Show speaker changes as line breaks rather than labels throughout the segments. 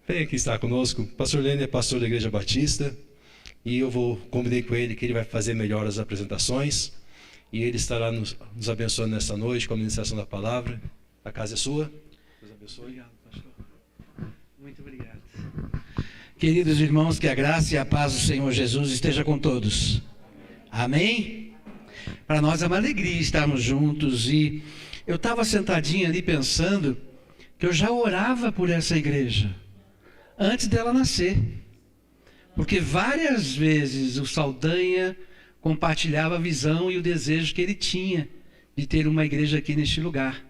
Vem aqui estar conosco. O pastor Lênin é pastor da Igreja Batista e eu combinei com ele que ele vai fazer melhor as apresentações e ele estará nos abençoando nesta noite com a ministração da palavra. A casa é sua. Deus abençoe.
Obrigado, pastor. Muito obrigado. Queridos irmãos, que a graça e a paz do Senhor Jesus esteja com todos. Amém? Para nós é uma alegria estarmos juntos e eu estava sentadinho ali pensando que eu já orava por essa igreja antes dela nascer, porque várias vezes o Saldanha compartilhava a visão e o desejo que ele tinha de ter uma igreja aqui neste lugar.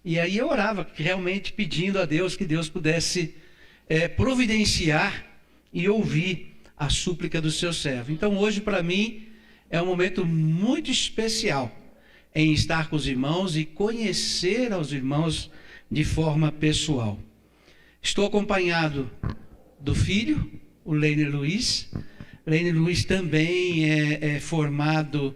E aí eu orava realmente pedindo a Deus que Deus pudesse providenciar e ouvir a súplica do seu servo. Então hoje para mim é um momento muito especial em estar com os irmãos e conhecer aos irmãos de forma pessoal. Estou acompanhado do filho, o Lênin Luiz. Lênin Luiz também é formado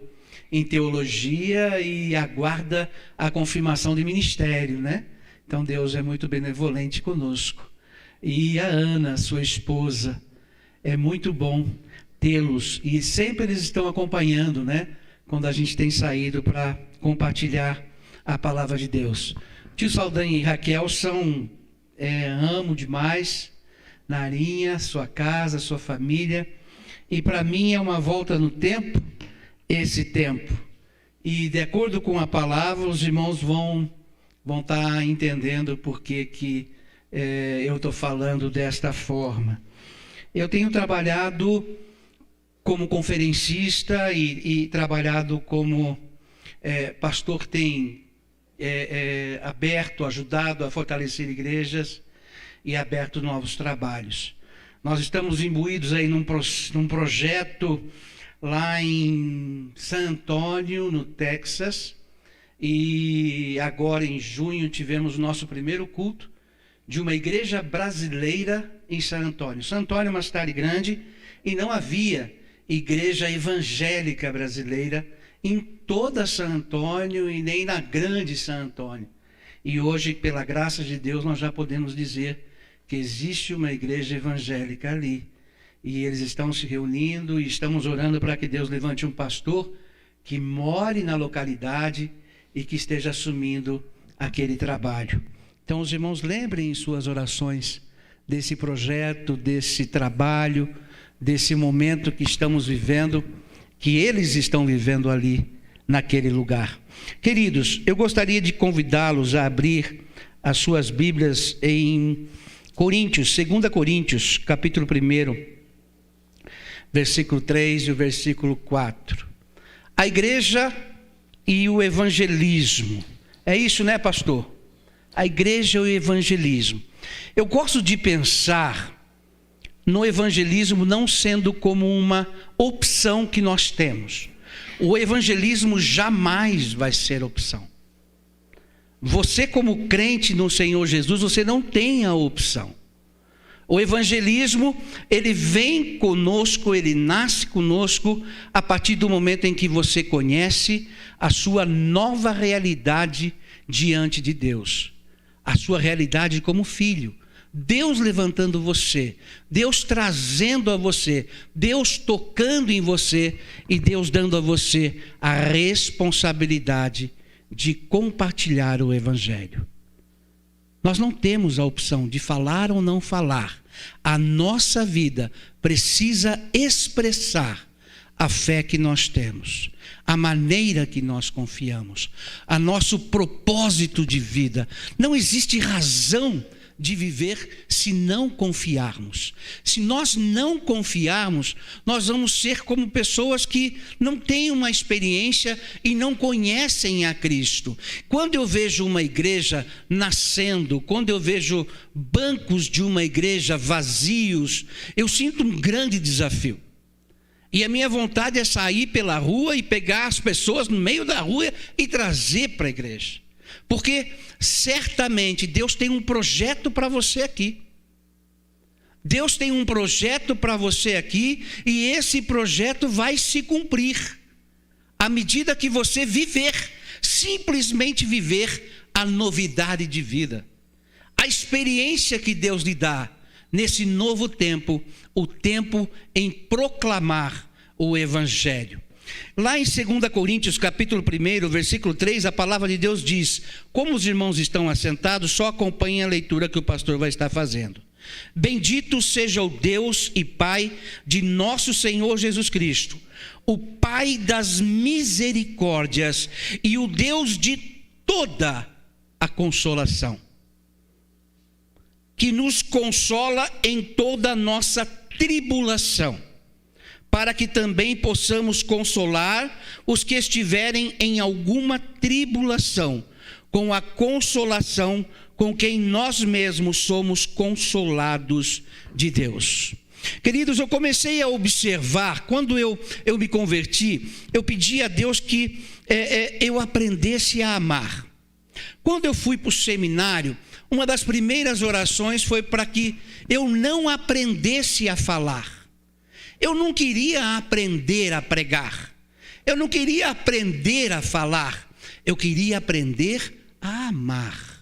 em teologia e aguarda a confirmação de ministério, né? Então Deus é muito benevolente conosco. E a Ana, sua esposa, é muito bom tê-los. E sempre eles estão acompanhando, né? Quando a gente tem saído para compartilhar a palavra de Deus. Tio Saldanha e Raquel amo demais, Narinha, sua casa, sua família. E para mim é uma volta no tempo, esse tempo. E de acordo com a palavra, os irmãos vão estar entendendo por que eu estou falando desta forma. Eu tenho trabalhado como conferencista e trabalhado como pastor, tem aberto, ajudado a fortalecer igrejas e aberto novos trabalhos. Nós estamos imbuídos aí num projeto lá em San Antonio, no Texas, e agora em junho tivemos o nosso primeiro culto de uma igreja brasileira em San Antonio. San Antonio é uma cidade grande e não havia igreja evangélica brasileira em toda San Antonio e nem na grande San Antonio. E hoje, pela graça de Deus, nós já podemos dizer que existe uma igreja evangélica ali. E eles estão se reunindo e estamos orando para que Deus levante um pastor que more na localidade e que esteja assumindo aquele trabalho. Então, os irmãos, lembrem em suas orações desse projeto, desse trabalho, desse momento que estamos vivendo, que eles estão vivendo ali, naquele lugar. Queridos, eu gostaria de convidá-los a abrir as suas Bíblias em Coríntios, 2 Coríntios, capítulo 1, versículo 3 e o versículo 4. A igreja e o evangelismo. É isso, né, pastor? A igreja e o evangelismo. Eu gosto de pensar no evangelismo não sendo como uma opção que nós temos. O evangelismo jamais vai ser opção. Você, como crente no Senhor Jesus, você não tem a opção. O evangelismo, ele vem conosco, ele nasce conosco a partir do momento em que você conhece a sua nova realidade diante de Deus. A sua realidade como filho. Deus levantando você, Deus trazendo a você, Deus tocando em você e Deus dando a você a responsabilidade de compartilhar o evangelho. Nós não temos a opção de falar ou não falar. A nossa vida precisa expressar a fé que nós temos, a maneira que nós confiamos, a nosso propósito de vida. Não existe razão de viver se não confiarmos. Se nós não confiarmos, nós vamos ser como pessoas que não têm uma experiência e não conhecem a Cristo. Quando eu vejo uma igreja nascendo, quando eu vejo bancos de uma igreja vazios, eu sinto um grande desafio. E a minha vontade é sair pela rua e pegar as pessoas no meio da rua e trazer para a igreja. Porque certamente Deus tem um projeto para você aqui. Deus tem um projeto para você aqui e esse projeto vai se cumprir à medida que você viver, simplesmente viver a novidade de vida. A experiência que Deus lhe dá nesse novo tempo, o tempo em proclamar o Evangelho. Lá em 2 Coríntios, capítulo 1, versículo 3, a palavra de Deus diz: como os irmãos estão assentados, só acompanhem a leitura que o pastor vai estar fazendo. Bendito seja o Deus e Pai de nosso Senhor Jesus Cristo, o Pai das misericórdias e o Deus de toda a consolação, que nos consola em toda a nossa tribulação, para que também possamos consolar os que estiverem em alguma tribulação, com a consolação com quem nós mesmos somos consolados de Deus. Queridos, eu comecei a observar, quando eu me converti, eu pedi a Deus que eu aprendesse a amar. Quando eu fui para o seminário, uma das primeiras orações foi para que eu não aprendesse a falar. Eu não queria aprender a pregar. Eu não queria aprender a falar. Eu queria aprender a amar.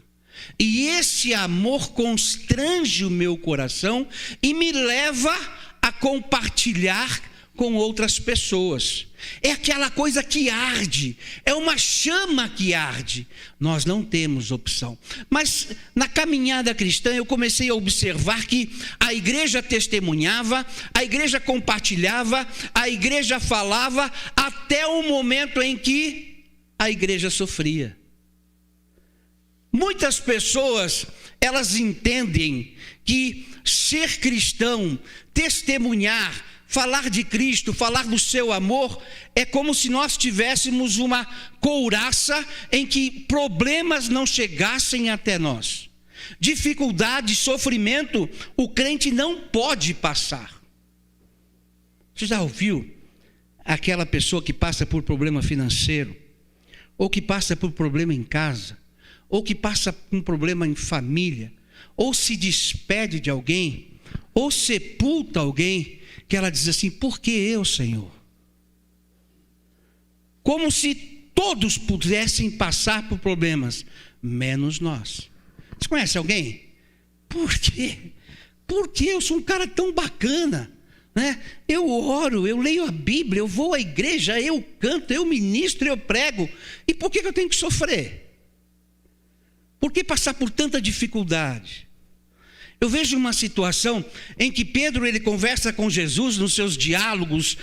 E esse amor constrange o meu coração e me leva a compartilhar com outras pessoas. É aquela coisa que arde, é uma chama que arde. Nós não temos opção. Mas na caminhada cristã eu comecei a observar que a igreja testemunhava, a igreja compartilhava, a igreja falava, até o momento em que a igreja sofria. Muitas pessoas, elas entendem que ser cristão, testemunhar, falar de Cristo, falar do seu amor, é como se nós tivéssemos uma couraça em que problemas não chegassem até nós. Dificuldade, sofrimento, o crente não pode passar. Você já ouviu aquela pessoa que passa por problema financeiro, ou que passa por problema em casa, ou que passa por um problema em família, ou se despede de alguém, ou sepulta alguém, que ela diz assim: por que eu, Senhor? Como se todos pudessem passar por problemas, menos nós. Você conhece alguém? Por quê? Porque eu sou um cara tão bacana, né? Eu oro, eu leio a Bíblia, eu vou à igreja, eu canto, eu ministro, eu prego. E por que eu tenho que sofrer? Por que passar por tanta dificuldade? Eu vejo uma situação em que Pedro, ele conversa com Jesus nos seus diálogos,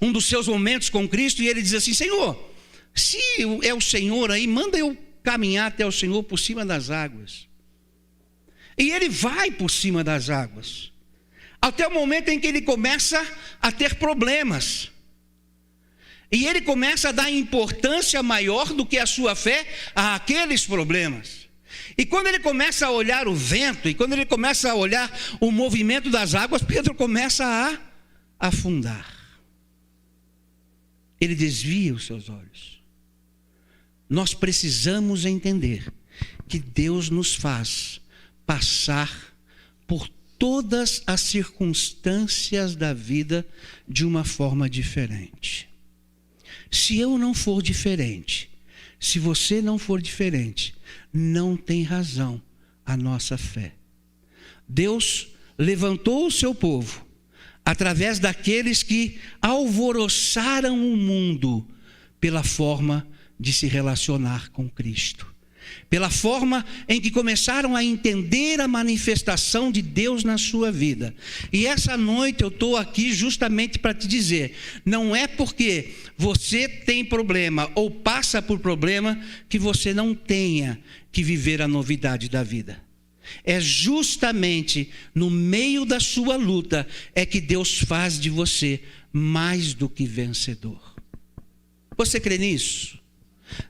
um dos seus momentos com Cristo, e ele diz assim: Senhor, se é o Senhor aí, manda eu caminhar até o Senhor por cima das águas. E ele vai por cima das águas, até o momento em que ele começa a ter problemas. E ele começa a dar importância maior do que a sua fé àqueles problemas. E quando ele começa a olhar o vento, e quando ele começa a olhar o movimento das águas, Pedro começa a afundar. Ele desvia os seus olhos. Nós precisamos entender que Deus nos faz passar por todas as circunstâncias da vida de uma forma diferente. Se eu não for diferente, se você não for diferente, não tem razão a nossa fé. Deus levantou o seu povo através daqueles que alvoroçaram o mundo pela forma de se relacionar com Cristo, pela forma em que começaram a entender a manifestação de Deus na sua vida. E essa noite eu estou aqui justamente para te dizer: não é porque você tem problema ou passa por problema que você não tenha que viver a novidade da vida. É justamente no meio da sua luta é que Deus faz de você mais do que vencedor. Você crê nisso?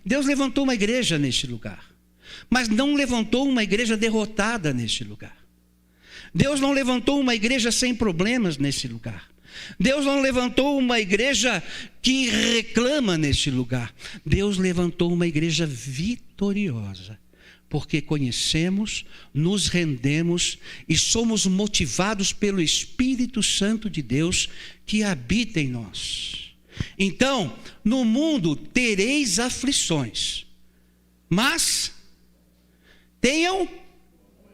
Deus levantou uma igreja neste lugar, mas não levantou uma igreja derrotada neste lugar. Deus não levantou uma igreja sem problemas nesse lugar. Deus não levantou uma igreja que reclama neste lugar. Deus levantou uma igreja vitoriosa, porque conhecemos, nos rendemos e somos motivados pelo Espírito Santo de Deus que habita em nós. Então, no mundo tereis aflições, mas tenham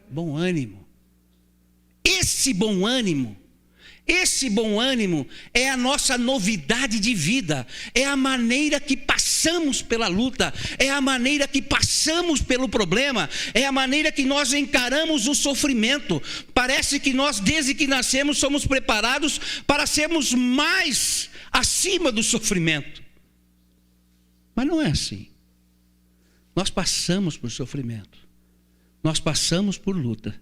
bom ânimo. esse bom ânimo é a nossa novidade de vida, é a maneira que passamos pela luta, é a maneira que passamos pelo problema, é a maneira que nós encaramos o sofrimento. Parece que nós, desde que nascemos, somos preparados para sermos mais acima do sofrimento. Mas não é assim. Nós passamos por sofrimento, nós passamos por luta,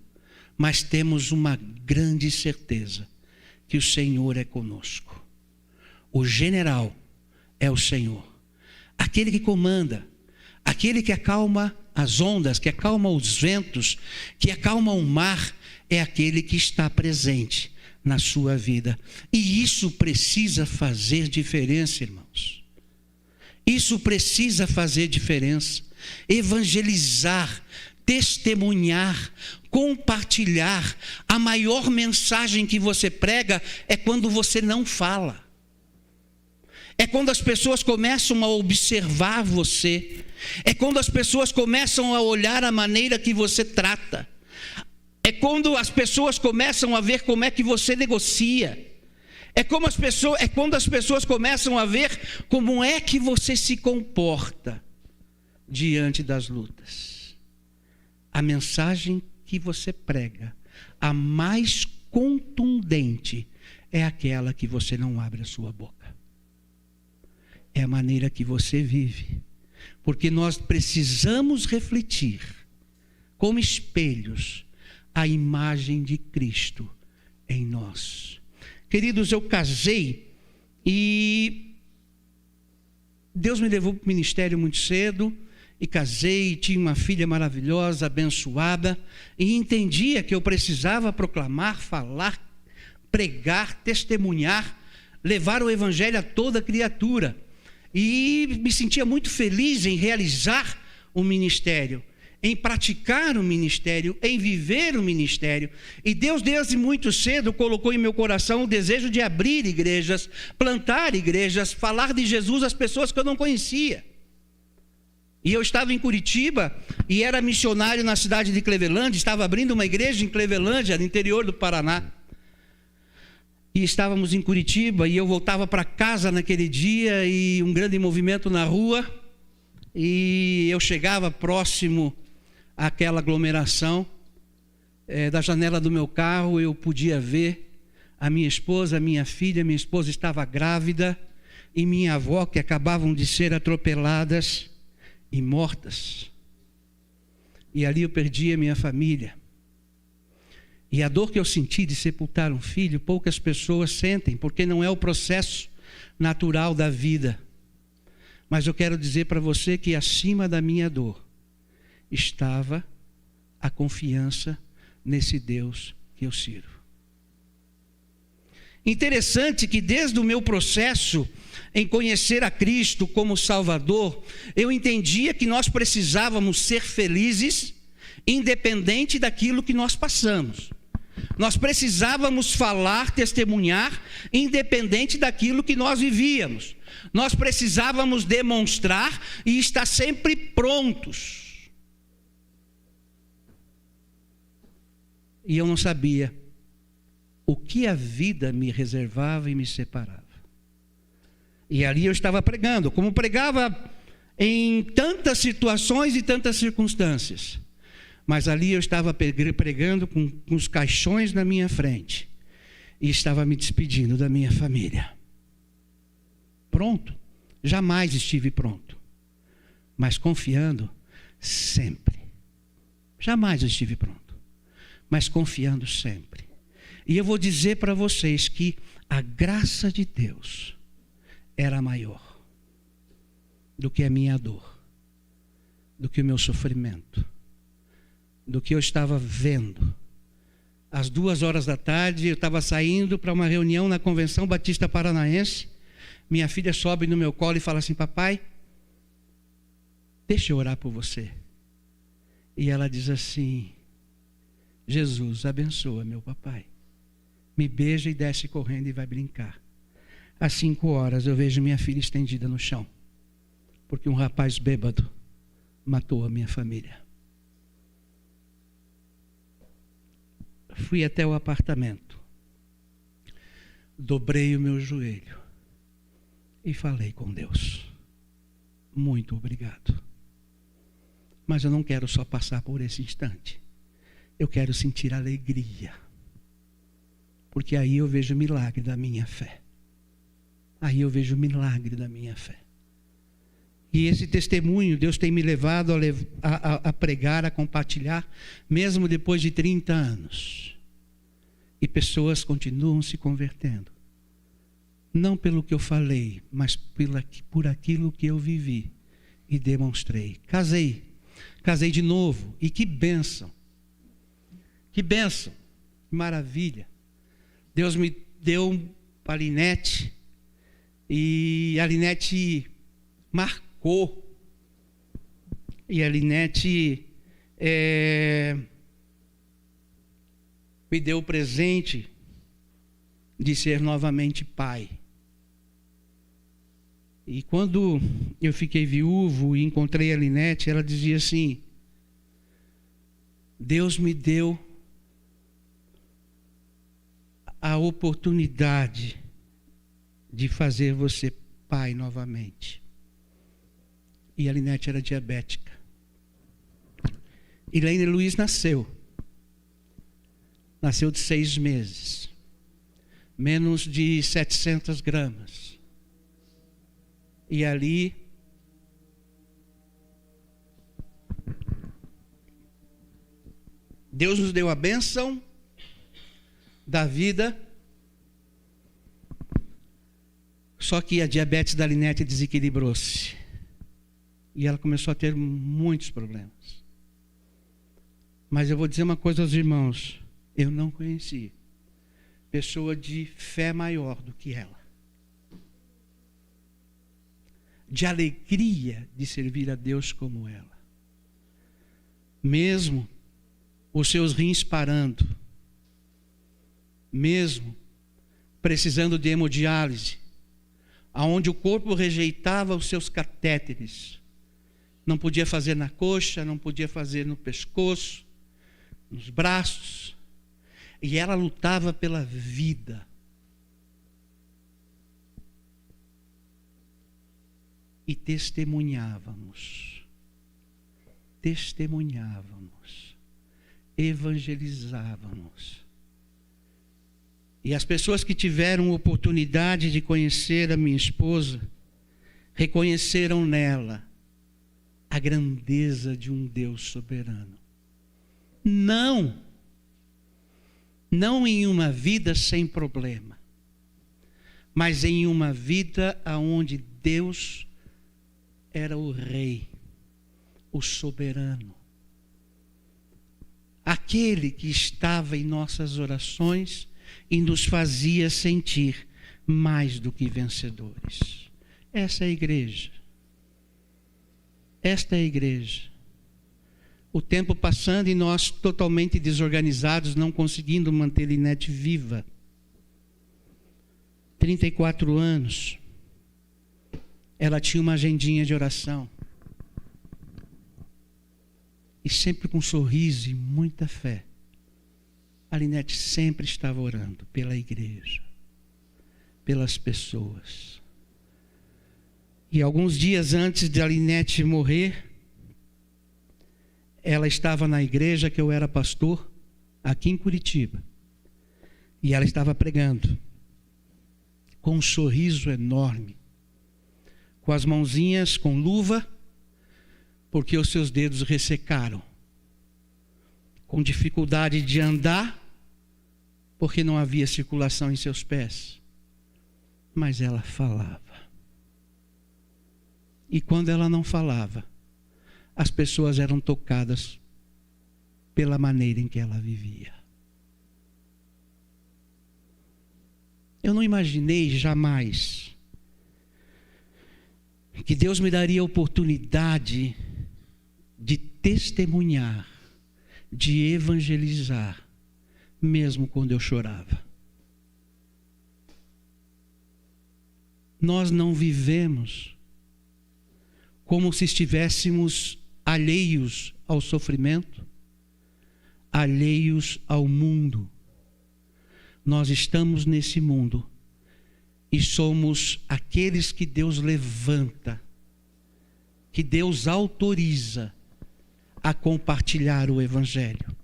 mas temos uma grande certeza: que o Senhor é conosco. O general é o Senhor, aquele que comanda, aquele que acalma as ondas, que acalma os ventos, que acalma o mar, é aquele que está presente na sua vida. E isso precisa fazer diferença, irmãos. Isso precisa fazer diferença. Evangelizar, testemunhar, compartilhar. A maior mensagem que você prega é quando você não fala. É quando as pessoas começam a observar você. É quando as pessoas começam a olhar a maneira que você trata. É quando as pessoas começam a ver como é que você negocia. É quando as pessoas começam a ver como é que você se comporta diante das lutas. A mensagem que você prega, a mais contundente, é aquela que você não abre a sua boca. É a maneira que você vive. Porque nós precisamos refletir, como espelhos, a imagem de Cristo em nós. Queridos, eu casei e Deus me levou para o ministério muito cedo. E casei, tinha uma filha maravilhosa, abençoada, e entendia que eu precisava proclamar, falar, pregar, testemunhar, levar o evangelho a toda criatura. E me sentia muito feliz em realizar o ministério, em praticar o ministério, em viver o ministério. E Deus, desde muito cedo, colocou em meu coração o desejo de abrir igrejas, plantar igrejas, falar de Jesus às pessoas que eu não conhecia. E eu estava em Curitiba e era missionário na cidade de Clevelândia, estava abrindo uma igreja em Clevelândia, no interior do Paraná. E estávamos em Curitiba e eu voltava para casa naquele dia e um grande movimento na rua. E eu chegava próximo àquela aglomeração, da janela do meu carro eu podia ver a minha esposa, a minha filha. Minha esposa estava grávida e minha avó, que acabavam de ser atropeladas e mortas. E ali eu perdi a minha família. E a dor que eu senti de sepultar um filho, poucas pessoas sentem, porque não é o processo natural da vida. Mas eu quero dizer para você que acima da minha dor estava a confiança nesse Deus que eu sirvo. Interessante que desde o meu processo em conhecer a Cristo como Salvador, eu entendia que nós precisávamos ser felizes, independente daquilo que nós passamos. Nós precisávamos falar, testemunhar, independente daquilo que nós vivíamos. Nós precisávamos demonstrar e estar sempre prontos. E eu não sabia o que a vida me reservava e me separava. E ali eu estava pregando, como pregava em tantas situações e tantas circunstâncias. Mas ali eu estava pregando com os caixões na minha frente. E estava me despedindo da minha família. Pronto? Jamais estive pronto. Mas confiando sempre. Jamais estive pronto. Mas confiando sempre. E eu vou dizer para vocês que a graça de Deus era maior do que a minha dor, do que o meu sofrimento, do que eu estava vendo. Às 2h da tarde, eu estava saindo para uma reunião na Convenção Batista Paranaense. Minha filha sobe no meu colo e fala assim: papai, deixa eu orar por você. E ela diz assim: Jesus, abençoa meu papai. Me beija e desce correndo e vai brincar. Às 5h eu vejo minha filha estendida no chão, porque um rapaz bêbado matou a minha família. fui até o apartamento, dobrei o meu joelho e falei com Deus: muito obrigado. Mas eu não quero só passar por esse instante. Eu quero sentir alegria. Porque aí eu vejo o milagre da minha fé. Aí eu vejo o milagre da minha fé. E esse testemunho Deus tem me levado a pregar, a compartilhar, mesmo depois de 30 anos. E pessoas continuam se convertendo. Não pelo que eu falei, mas por aquilo que eu vivi e demonstrei. Casei de novo. E que bênção. Que bênção. Que maravilha. Deus me deu a Linete. E a Linete marcou. E a Linete me deu o presente de ser novamente pai. E quando eu fiquei viúvo e encontrei a Linete, ela dizia assim: Deus me deu a oportunidade de fazer você pai novamente. E a Linete era diabética. E Lene Luiz nasceu de 6 meses, menos de 700 gramas. E ali Deus nos deu a bênção da vida. Só que a diabetes da Linete desequilibrou-se. E ela começou a ter muitos problemas. Mas eu vou dizer uma coisa aos irmãos. Eu não conheci pessoa de fé maior do que ela. De alegria de servir a Deus como ela. Mesmo os seus rins parando, mesmo precisando de hemodiálise, aonde o corpo rejeitava os seus catéteres, não podia fazer na coxa, não podia fazer no pescoço, nos braços, e ela lutava pela vida. E testemunhávamos, evangelizávamos. E as pessoas que tiveram oportunidade de conhecer a minha esposa, reconheceram nela a grandeza de um Deus soberano. Não em uma vida sem problema, mas em uma vida onde Deus era o rei, o soberano, aquele que estava em nossas orações e nos fazia sentir mais do que vencedores. Essa é a igreja. Esta é a igreja. O tempo passando e nós totalmente desorganizados, não conseguindo manter Linete viva. 34 anos. Ela tinha uma agendinha de oração. E sempre com um sorriso e muita fé. A Linete sempre estava orando pela igreja, pelas pessoas. E alguns dias antes de a Linete morrer, ela estava na igreja que eu era pastor, aqui em Curitiba. E ela estava pregando, com um sorriso enorme, com as mãozinhas com luva, porque os seus dedos ressecaram, com dificuldade de andar, porque não havia circulação em seus pés. Mas ela falava. E quando ela não falava, as pessoas eram tocadas pela maneira em que ela vivia. Eu não imaginei jamais que Deus me daria a oportunidade de testemunhar, de evangelizar, mesmo quando eu chorava. Nós não vivemos como se estivéssemos alheios ao sofrimento, alheios ao mundo. Nós estamos nesse mundo e somos aqueles que Deus levanta, que Deus autoriza a compartilhar o Evangelho,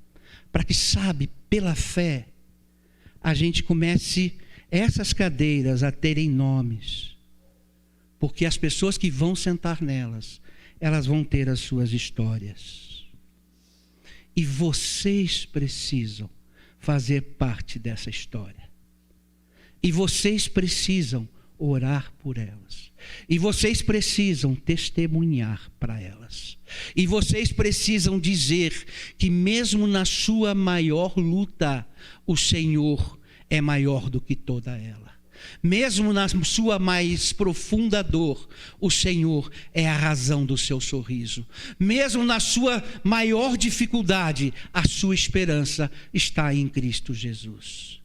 para que, sabe, pela fé, a gente comece essas cadeiras a terem nomes, porque as pessoas que vão sentar nelas, elas vão ter as suas histórias. E vocês precisam fazer parte dessa história. E vocês precisam orar por elas. E vocês precisam testemunhar para elas. E vocês precisam dizer que mesmo na sua maior luta, o Senhor é maior do que toda ela. Mesmo na sua mais profunda dor, o Senhor é a razão do seu sorriso. Mesmo na sua maior dificuldade, a sua esperança está em Cristo Jesus.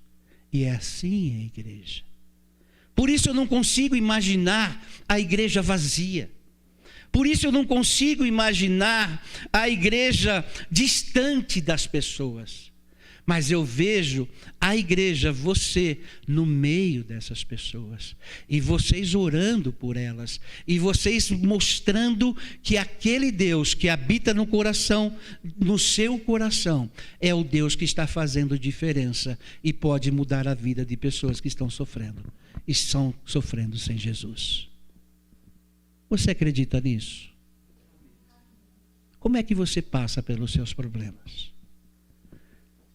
E é assim a igreja. Por isso eu não consigo imaginar a igreja vazia. Por isso eu não consigo imaginar a igreja distante das pessoas. Mas eu vejo a igreja, você, no meio dessas pessoas. E vocês orando por elas. E vocês mostrando que aquele Deus que habita no coração, no seu coração, é o Deus que está fazendo diferença e pode mudar a vida de pessoas que estão sofrendo. E estão sofrendo sem Jesus. Você acredita nisso? Como é que você passa pelos seus problemas?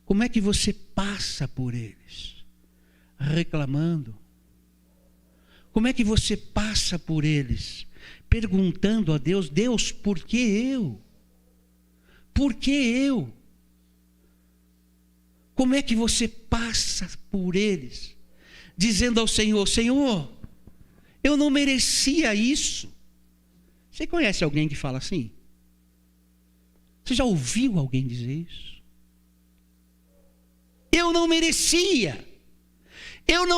Como é que você passa por eles? Reclamando? Como é que você passa por eles? Perguntando a Deus: Deus, por que eu? Por que eu? Como é que você passa por eles? Dizendo ao Senhor: Senhor, eu não merecia isso. Você conhece alguém que fala assim? Você já ouviu alguém dizer isso? Eu não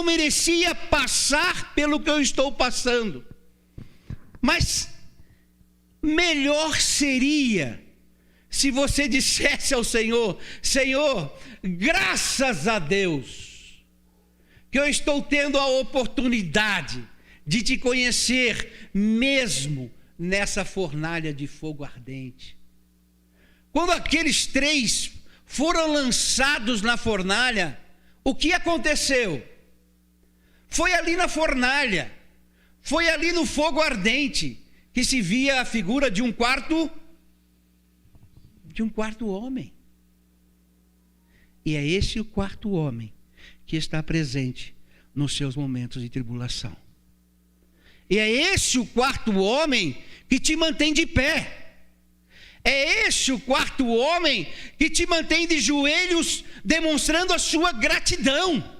merecia passar pelo que eu estou passando, mas melhor seria se você dissesse ao Senhor: Senhor, graças a Deus, que eu estou tendo a oportunidade de te conhecer, mesmo nessa fornalha de fogo ardente. Quando aqueles 3 foram lançados na fornalha, o que aconteceu? Foi ali na fornalha, foi ali no fogo ardente, que se via a figura de um quarto homem. E é esse o quarto homem que está presente nos seus momentos de tribulação. E é esse o quarto homem que te mantém de pé. É esse o quarto homem que te mantém de joelhos, demonstrando a sua gratidão,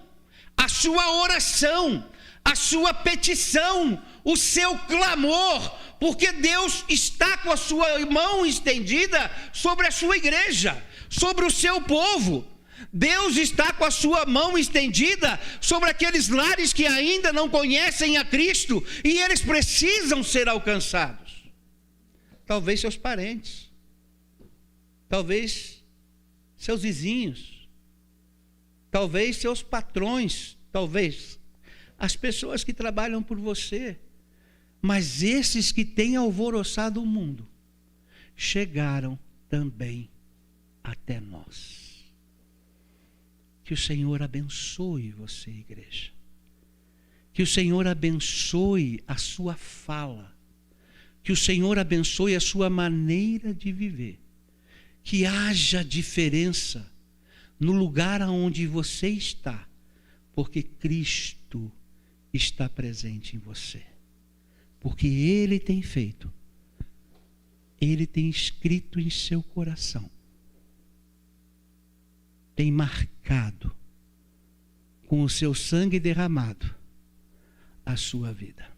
a sua oração, a sua petição, o seu clamor, porque Deus está com a sua mão estendida sobre a sua igreja, sobre o seu povo. Deus está com a sua mão estendida sobre aqueles lares que ainda não conhecem a Cristo e eles precisam ser alcançados. Talvez seus parentes, talvez seus vizinhos, talvez seus patrões, talvez as pessoas que trabalham por você, mas esses que têm alvoroçado o mundo chegaram também até nós. Que o Senhor abençoe você, igreja. Que o Senhor abençoe a sua fala. Que o Senhor abençoe a sua maneira de viver. Que haja diferença no lugar onde você está, porque Cristo está presente em você. Porque Ele tem feito, Ele tem escrito em seu coração, tem marcado com o seu sangue derramado a sua vida.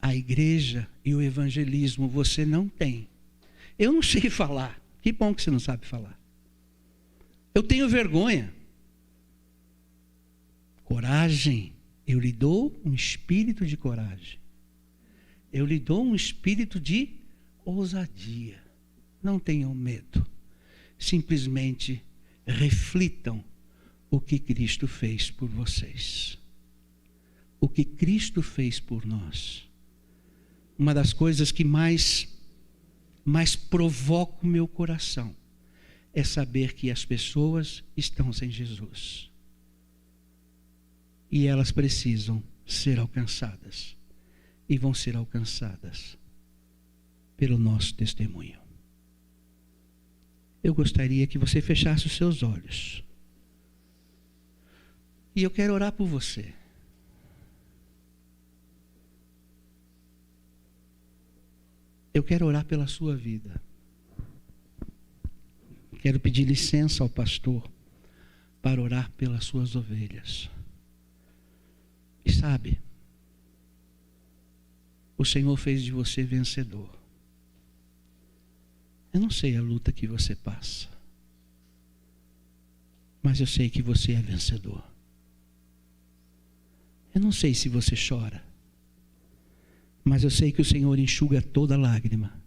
A igreja e o evangelismo você não tem. Eu não sei falar. Que bom que você não sabe falar. Eu tenho vergonha. Coragem. Eu lhe dou um espírito de coragem. Eu lhe dou um espírito de ousadia. Não tenham medo. simplesmente reflitam o que Cristo fez por vocês. O que Cristo fez por nós. Uma das coisas que mais provoca o meu coração é saber que as pessoas estão sem Jesus. E elas precisam ser alcançadas. E vão ser alcançadas pelo nosso testemunho. Eu gostaria que você fechasse os seus olhos. E eu quero orar por você. Eu quero orar pela sua vida. Quero pedir licença ao pastor para orar pelas suas ovelhas. E sabe, o Senhor fez de você vencedor. Eu não sei a luta que você passa, mas eu sei que você é vencedor. Eu não sei se você chora, mas eu sei que o Senhor enxuga toda lágrima.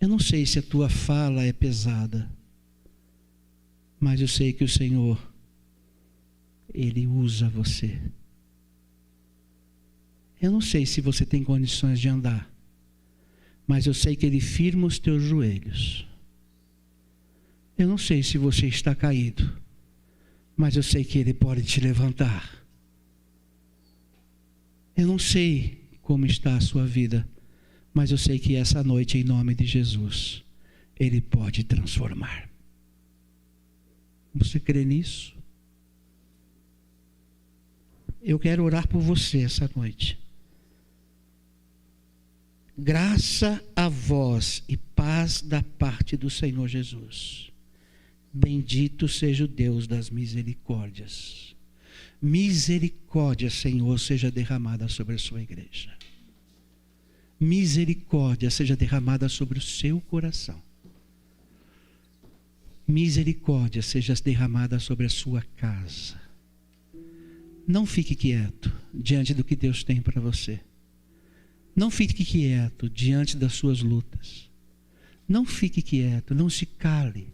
Eu não sei se a tua fala é pesada, mas eu sei que o Senhor, Ele usa você. Eu não sei se você tem condições de andar, mas eu sei que Ele firma os teus joelhos. Eu não sei se você está caído, mas eu sei que Ele pode te levantar. Eu não sei como está a sua vida, mas eu sei que essa noite, em nome de Jesus, Ele pode transformar. Você crê nisso? Eu quero orar por você essa noite. Graça a vós e paz da parte do Senhor Jesus. Bendito seja o Deus das misericórdias. Misericórdia, Senhor, seja derramada sobre a sua igreja. Misericórdia seja derramada sobre o seu coração. Misericórdia seja derramada sobre a sua casa. Não fique quieto diante do que Deus tem para você. Não fique quieto diante das suas lutas. Não fique quieto, não se cale.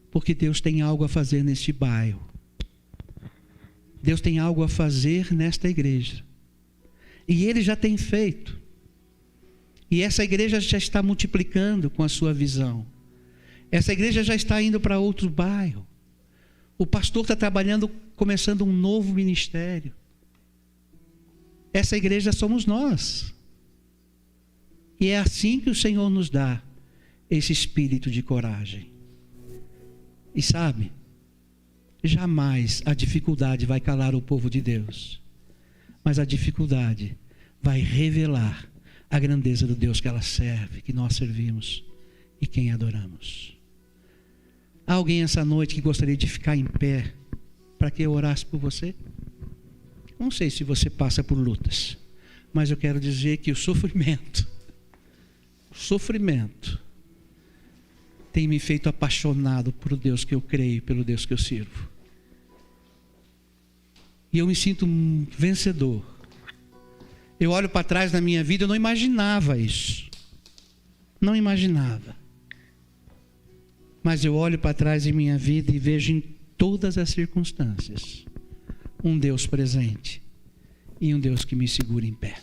Porque Deus tem algo a fazer neste bairro. Deus tem algo a fazer nesta igreja. E Ele já tem feito. E essa igreja já está multiplicando com a sua visão. Essa igreja já está indo para outro bairro. O pastor está trabalhando, começando um novo ministério. Essa igreja somos nós. E é assim que o Senhor nos dá esse espírito de coragem. E sabe, jamais a dificuldade vai calar o povo de Deus. Mas a dificuldade vai revelar a grandeza do Deus que ela serve, que nós servimos e quem adoramos. Há alguém essa noite que gostaria de ficar em pé para que eu orasse por você? Não sei se você passa por lutas, mas eu quero dizer que o sofrimento tem me feito apaixonado por Deus que eu creio, pelo Deus que eu sirvo. E eu me sinto um vencedor. Eu olho para trás na minha vida, eu não imaginava isso. Não imaginava. Mas eu olho para trás em minha vida e vejo em todas as circunstâncias um Deus presente e um Deus que me segura em pé.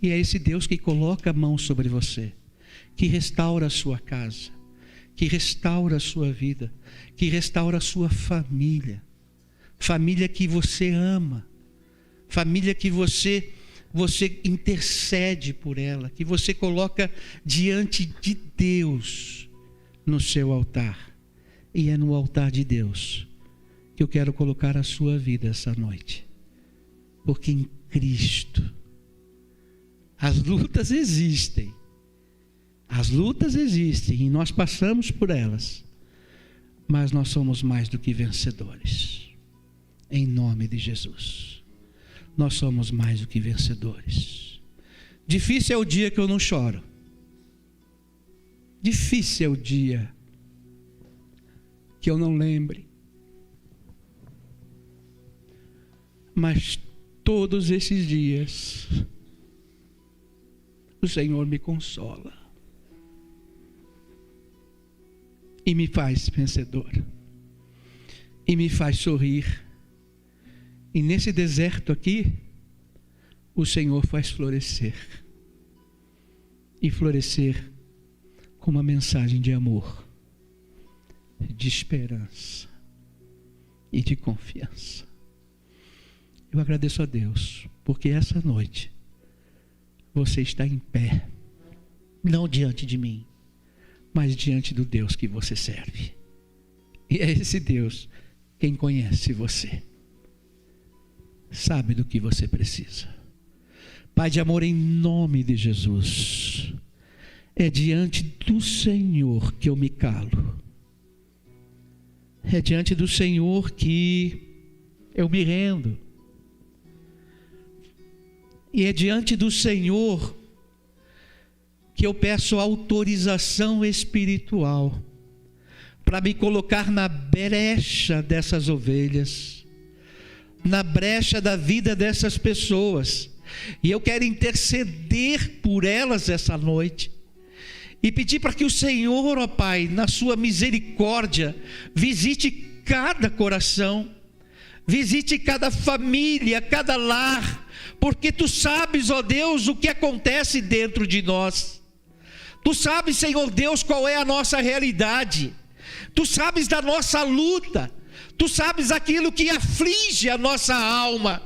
E é esse Deus que coloca a mão sobre você, que restaura a sua casa, que restaura a sua vida, que restaura a sua família. Família que você ama, família que você intercede por ela, que você coloca diante de Deus no seu altar. E é no altar de Deus que eu quero colocar a sua vida essa noite. Porque em Cristo as lutas existem. As lutas existem e nós passamos por elas. Mas nós somos mais do que vencedores. Em nome de Jesus. Nós somos mais do que vencedores. Difícil é o dia que eu não choro. Difícil é o dia que eu não lembre. Mas todos esses dias o Senhor me consola. e me faz vencedor, e me faz sorrir. E nesse deserto aqui, o Senhor faz florescer, e florescer com uma mensagem de amor, de esperança e de confiança. Eu agradeço a Deus, porque essa noite você está em pé, não diante de mim, mas diante do Deus que você serve. E é esse Deus quem conhece você, sabe do que você precisa. Pai de amor, em nome de Jesus, é diante do Senhor que eu me calo, é diante do Senhor que eu me rendo, e é diante do Senhor que eu peço autorização espiritual para me colocar na brecha dessas ovelhas, na brecha da vida dessas pessoas. E eu quero interceder por elas essa noite e pedir para que o Senhor, ó Pai, na sua misericórdia, visite cada coração, visite cada família, cada lar, porque Tu sabes, ó Deus, o que acontece dentro de nós. Tu sabes, Senhor Deus, qual é a nossa realidade. Tu sabes da nossa luta. Tu sabes aquilo que aflige a nossa alma.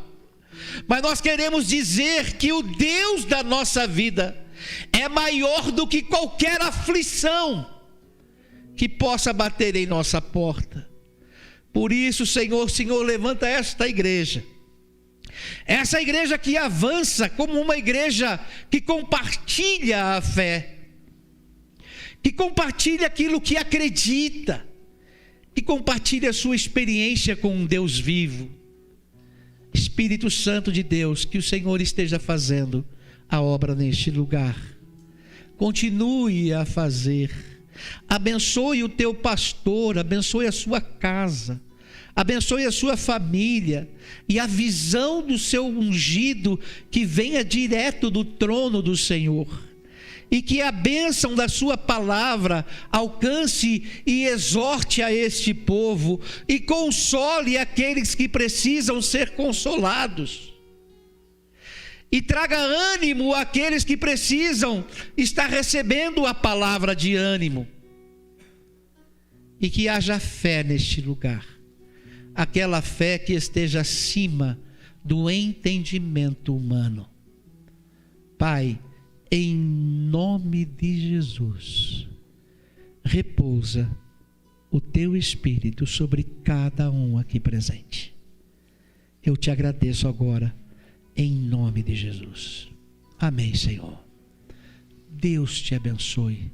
Mas nós queremos dizer que o Deus da nossa vida é maior do que qualquer aflição que possa bater em nossa porta. Por isso, Senhor, levanta esta igreja. Essa igreja que avança como uma igreja que compartilha a fé, que compartilha aquilo que acredita, que compartilha a sua experiência com um Deus vivo. Espírito Santo de Deus, que o Senhor esteja fazendo a obra neste lugar. Continue a fazer. Abençoe o teu pastor, abençoe a sua casa, abençoe a sua família, e a visão do seu ungido que venha direto do trono do Senhor, e que a bênção da sua palavra alcance e exorte a este povo, e console aqueles que precisam ser consolados, e traga ânimo àqueles que precisam estar recebendo a palavra de ânimo, e que haja fé neste lugar, aquela fé que esteja acima do entendimento humano. Pai, em nome de Jesus, repousa o teu Espírito sobre cada um aqui presente. Eu te agradeço agora, em nome de Jesus. Amém, Senhor. Deus te abençoe.